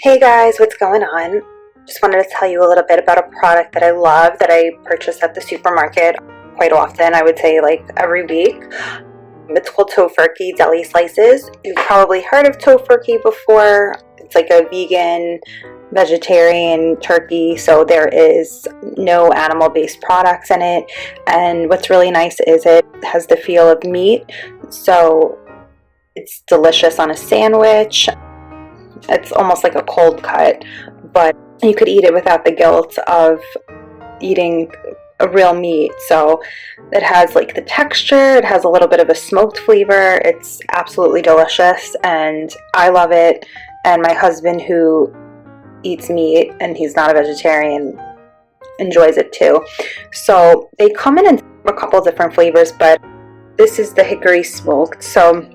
Hey guys, what's going on? Just wanted to tell you a little bit about a product that I love that I purchase at the supermarket quite often. I would say like every week. It's called Tofurky Deli Slices. You've probably heard of Tofurky before. It's like a vegan, vegetarian turkey, so there is no animal-based products in it. And what's really nice is it has the feel of meat, so it's delicious on a sandwich. It's almost like a cold cut, but you could eat it without the guilt of eating a real meat. So it has like the texture, it has a little bit of a smoked flavor. It's absolutely delicious and I love it. And my husband, who eats meat and he's not a vegetarian, enjoys it too. So they come in a couple different flavors, but this is the hickory smoked. So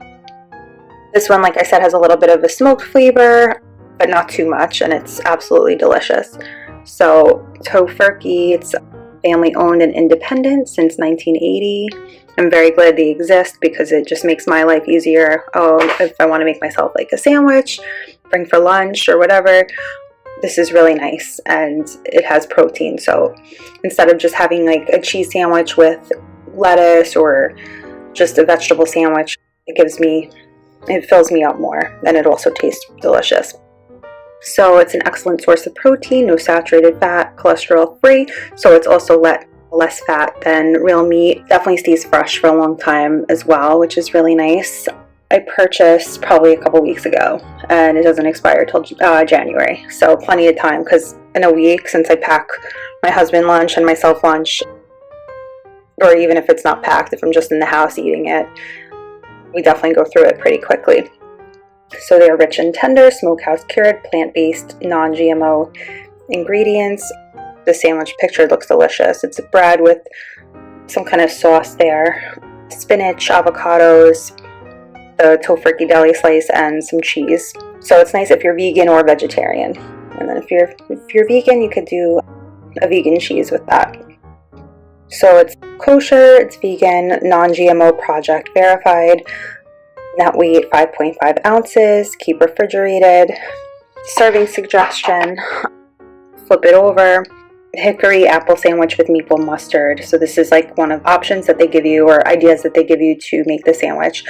this one, like I said, has a little bit of a smoked flavor, but not too much, and it's absolutely delicious. So Tofurky, it's family owned and independent since 1980. I'm very glad they exist because it just makes my life easier. Oh, if I want to make myself like a sandwich, bring for lunch or whatever, this is really nice, and it has protein. So instead of just having like a cheese sandwich with lettuce or just a vegetable sandwich, it fills me up more, and it also tastes delicious. So it's an excellent source of protein, no saturated fat, cholesterol free, so it's also less fat than real meat. Definitely stays fresh for a long time as well, which is really nice. I purchased probably a couple weeks ago, and it doesn't expire till January, so plenty of time, because in a week, since I pack my husband lunch and myself lunch, or even if it's not packed, if I'm just in the house eating it, we definitely go through it pretty quickly. So they are rich and tender, smokehouse cured, plant-based, non-GMO ingredients. The sandwich pictured looks delicious. It's a bread with some kind of sauce there, spinach, avocados, the Tofurky deli slice, and some cheese. So it's nice if you're vegan or vegetarian. And then if you're vegan, you could do a vegan cheese with that. So it's kosher, it's vegan, non-GMO, project verified, net weight 5.5 ounces, keep refrigerated. Serving suggestion, flip it over. Hickory apple sandwich with maple mustard. So this is like one of the options that they give you, or ideas that they give you to make the sandwich.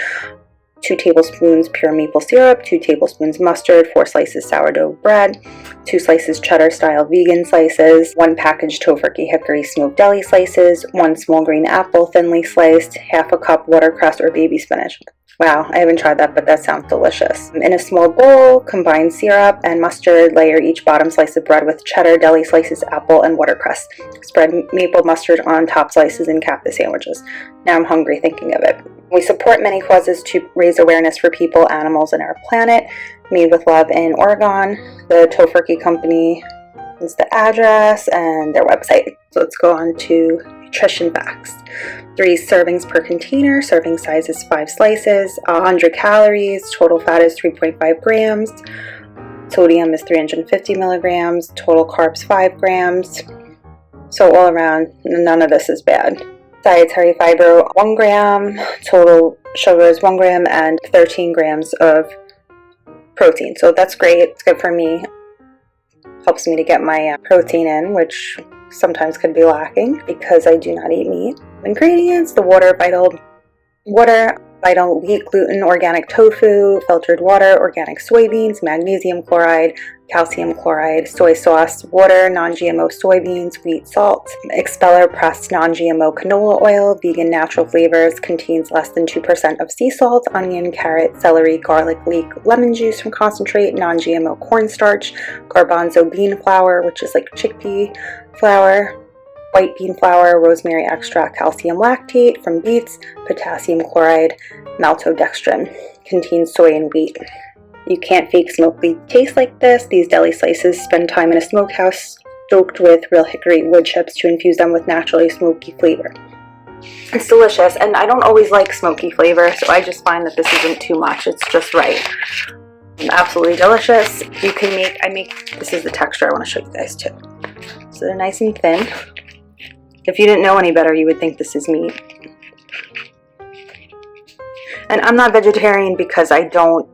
2 tablespoons pure maple syrup, 2 tablespoons mustard, 4 slices sourdough bread, 2 slices cheddar style vegan slices, 1 package Tofurky hickory smoked deli slices, 1 small green apple thinly sliced, half a cup watercress or baby spinach. Wow, I haven't tried that, but that sounds delicious. In a small bowl, combine syrup and mustard, layer each bottom slice of bread with cheddar, deli slices, apple, and watercress. Spread maple mustard on top slices and cap the sandwiches. Now I'm hungry thinking of it. We support many causes to raise awareness for people, animals, and our planet. Made with love in Oregon. The Tofurky company is the address and their website. So let's go on to nutrition facts. 3 servings per container. Serving size is 5 slices. 100 calories. Total fat is 3.5 grams. Sodium is 350 milligrams. Total carbs 5 grams. So all around, none of this is bad. Dietary fiber 1 gram, total sugar is 1 gram, and 13 grams of protein. So that's great. It's good for me. Helps me to get my protein in, which sometimes could be lacking because I do not eat meat. Ingredients: the water, vital wheat, gluten, organic tofu, filtered water, organic soybeans, magnesium chloride, calcium chloride, soy sauce, water, non-GMO soybeans, wheat, salt, expeller pressed non-GMO canola oil, vegan natural flavors, contains less than 2% of sea salt, onion, carrot, celery, garlic, leek, lemon juice from concentrate, non-GMO cornstarch, garbanzo bean flour, which is like chickpea flour, white bean flour, rosemary extract, calcium lactate from beets, potassium chloride, maltodextrin. Contains soy and wheat. You can't fake smoky taste like this. These deli slices spend time in a smokehouse stoked with real hickory wood chips to infuse them with naturally smoky flavor. It's delicious, and I don't always like smoky flavor, so I just find that this isn't too much. It's just right. Absolutely delicious. You can this is the texture I want to show you guys too. So they're nice and thin. If you didn't know any better, you would think this is meat. And I'm not vegetarian because I don't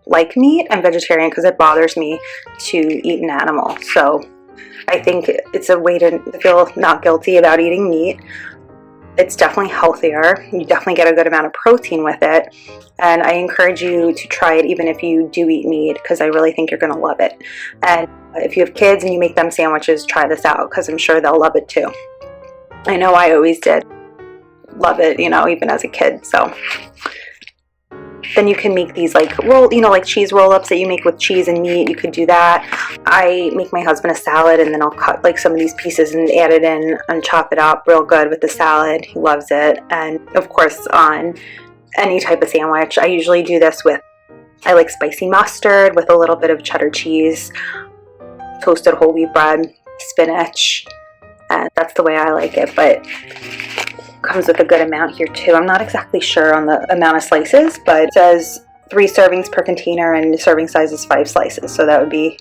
like meat. I'm vegetarian because it bothers me to eat an animal. So I think it's a way to feel not guilty about eating meat. It's definitely healthier. You definitely get a good amount of protein with it. And I encourage you to try it even if you do eat meat, because I really think you're going to love it. And if you have kids and you make them sandwiches, try this out because I'm sure they'll love it too. I know I always did love it, you know, even as a kid. So then you can make these like like cheese roll-ups that you make with cheese and meat. You could do that. I make my husband a salad, and then I'll cut like some of these pieces and add it in and chop it up real good with the salad. He loves it. And of course, on any type of sandwich, I usually do this with, I like spicy mustard with a little bit of cheddar cheese, toasted whole wheat bread, spinach, and that's the way I like it. But comes with a good amount here too. I'm not exactly sure on the amount of slices, but it says 3 servings per container, and the serving size is 5 slices, so that would be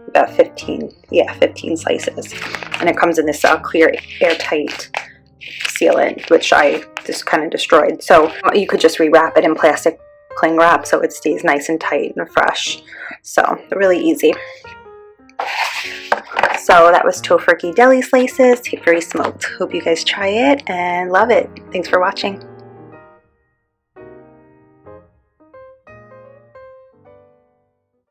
about 15 slices. And it comes in this clear airtight sealant, which I just kind of destroyed. So you could just rewrap it in plastic cling wrap so it stays nice and tight and fresh. So really easy. So that was Tofurky deli slices, Hickory smoked. Hope you guys try it and love it. Thanks for watching.